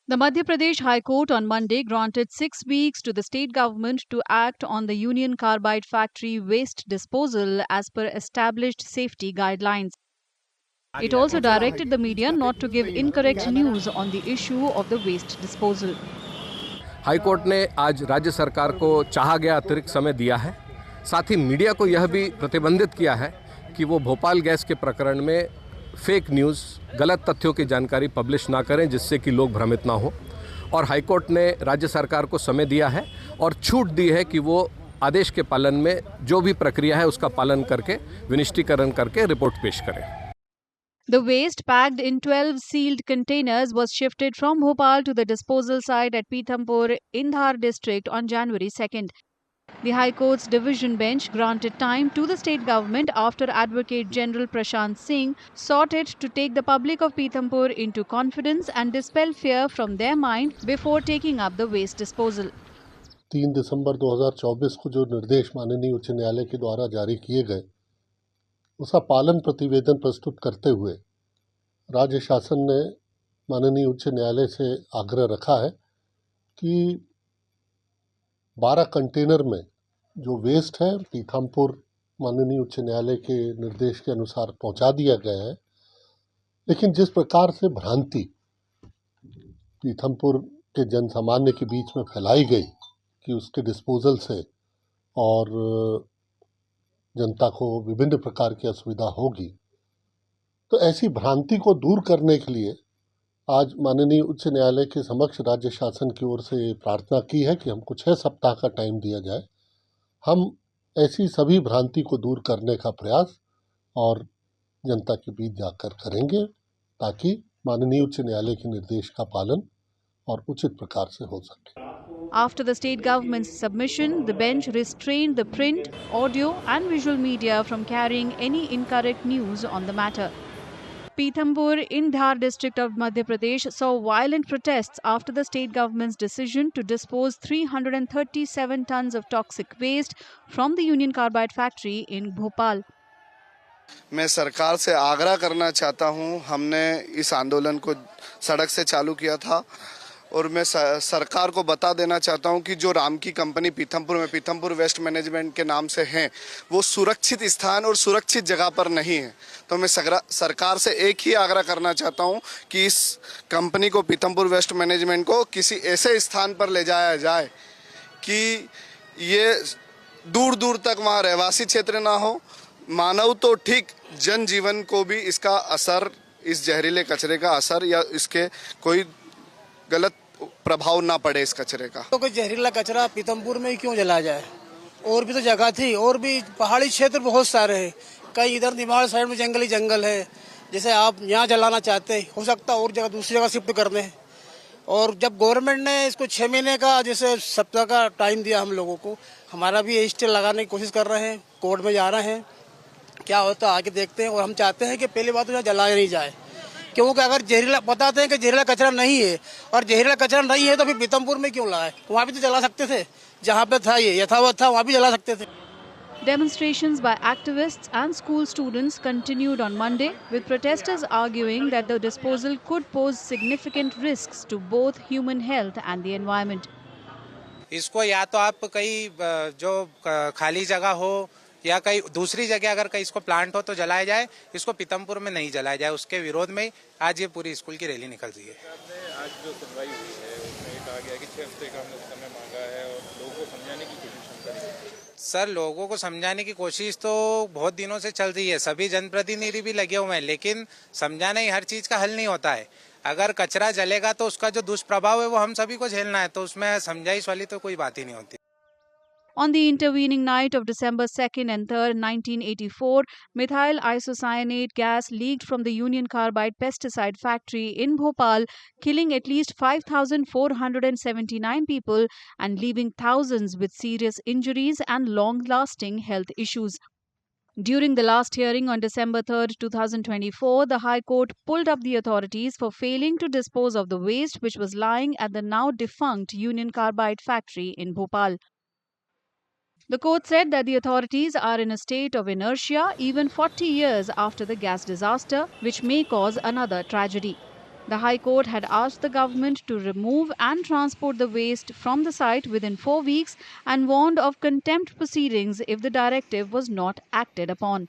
The Madhya Pradesh High Court on Monday granted 6 weeks to the state government to act on the Union Carbide factory waste disposal as per established safety guidelines. It also directed the media not to give incorrect news on the issue of the waste disposal. High court ने आज राज्य सरकार को चाहा गया अतिरिक्त समय दिया है। साथ ही मीडिया को यह भी प्रतिबंधित किया है कि वो भोपाल गैस के प्रकरण में फेक न्यूज़, गलत तथ्यों की जानकारी पब्लिश ना करें, जिससे कि लोग भ्रमित ना हो। और हाईकोर्ट ने राज्य सरकार को समय दिया है और छूट दी है कि वो आदेश के पालन में जो भी प्रक्रिया है उसका पालन करके विनिष्टीकरण करके रिपोर्ट पेश करें। The waste packed in 12 sealed containers was shifted from Bhopal to the disposal site at Pithampur, Indhar district on January 2nd. The High Court's division bench granted time to the state government after Advocate General Prashant Singh sought it to take the public of Pithampur into confidence and dispel fear from their mind before taking up the waste disposal. 3 दिसंबर 2024 को जो निर्देश माननीय उच्च न्यायालय के द्वारा जारी किए गए, उसका पालन प्रतिवेदन प्रस्तुत करते हुए राज्य शासन ने माननीय उच्च न्यायालय से आग्रह रखा है कि 12 कंटेनर में जो वेस्ट है पीथमपुर माननीय उच्च न्यायालय के निर्देश के अनुसार पहुंचा दिया गया है। लेकिन जिस प्रकार से भ्रांति पीथमपुर के जन सामान्य के बीच में फैलाई गई कि उसके डिस्पोजल से और जनता को विभिन्न प्रकार की असुविधा होगी, तो ऐसी भ्रांति को दूर करने के लिए आज माननीय उच्च न्यायालय के समक्ष राज्य शासन की ओर से प्रार्थना की है कि हमको 6 सप्ताह का टाइम दिया जाए। हम ऐसी सभी भ्रांति को दूर करने का प्रयास और जनता के बीच जाकर करेंगे ताकि माननीय उच्च न्यायालय के निर्देश का पालन और उचित प्रकार से हो सके। After the state government's submission, the bench restrained the print, audio and visual media from carrying any incorrect news on the matter. Pithampur, Indhar district of Madhya Pradesh saw violent protests after the state government's decision to dispose 337 tons of toxic waste from the Union Carbide factory in Bhopal. मैं सरकार से आग्रह करना चाहता हूं, हमने इस आंदोलन को सड़क से चालू किया था और मैं सरकार को बता देना चाहता हूं कि जो राम की कंपनी पीथमपुर में पीथमपुर वेस्ट मैनेजमेंट के नाम से है, वो सुरक्षित स्थान और सुरक्षित जगह पर नहीं है। तो मैं सरकार से एक ही आग्रह करना चाहता हूं कि इस कंपनी को पीथमपुर वेस्ट मैनेजमेंट को किसी ऐसे स्थान पर ले जाया जाए कि ये दूर दूर तक वहाँ रहवासी क्षेत्र ना हो, मानव तो ठीक जनजीवन को भी इसका असर, इस जहरीले कचरे का असर या इसके कोई गलत प्रभाव ना पड़े इस कचरे का। तो कोई जहरीला कचरा पीथमपुर में ही क्यों जलाया जाए? और भी तो जगह थी, और भी पहाड़ी क्षेत्र बहुत सारे हैं, कहीं इधर निमाड़ साइड में जंगल ही जंगल है। जैसे आप यहाँ जलाना चाहते हैं, हो सकता और जगह दूसरी जगह शिफ्ट कर दें। और जब गवर्नमेंट ने इसको 6 महीने का जैसे सप्ताह का टाइम दिया हम लोगों को, हमारा भी स्टे लगाने की कोशिश कर रहे हैं, कोर्ट में जा रहे हैं, क्या होता है आगे देखते हैं। और हम चाहते हैं कि पहली बात तो यहाँ जलाया नहीं जाए, क्योंकि अगर जहरीला बताते हैं कि जहरीला कचरा नहीं है और जहरीला कचरा नहीं है तो फिर पीथमपुर में क्यों लाए? वहाँ भी तो जला सकते थे, जहाँ पे था ये यथावत था वहाँ भी जला सकते थे। Demonstrations by activists and school students continued on Monday, with protesters arguing that the disposal could pose significant risks to both human health and the environment. इसको या तो आप कहीं जो खाली जगह हो या कहीं दूसरी जगह अगर कहीं इसको प्लांट हो तो जलाया जाए, इसको पीथमपुर में नहीं जलाया जाए। उसके विरोध में आज ये पूरी स्कूल की रैली निकल रही है। आज जो सुनवाई हुई है उसमें ये कहा गया कि 6 हफ्ते का हमने समय मांगा है और लोगों को समझाने की कोशिश हम करेंगे। सर, लोगों को समझाने की कोशिश तो बहुत दिनों से चल रही है, सभी जनप्रतिनिधि भी लगे हुए हैं, लेकिन समझाना ही हर चीज का हल नहीं होता है। अगर कचरा जलेगा तो उसका जो दुष्प्रभाव है वो हम सभी को झेलना है, तो उसमें समझाइश वाली तो कोई बात ही नहीं होती। On the intervening night of December 2nd and 3rd, 1984, methyl isocyanate gas leaked from the Union Carbide pesticide factory in Bhopal, killing at least 5,479 people and leaving thousands with serious injuries and long-lasting health issues. During the last hearing on December 3rd, 2024, the High Court pulled up the authorities for failing to dispose of the waste which was lying at the now defunct Union Carbide factory in Bhopal. The court said that the authorities are in a state of inertia even 40 years after the gas disaster, which may cause another tragedy. The High Court had asked the government to remove and transport the waste from the site within 4 weeks and warned of contempt proceedings if the directive was not acted upon.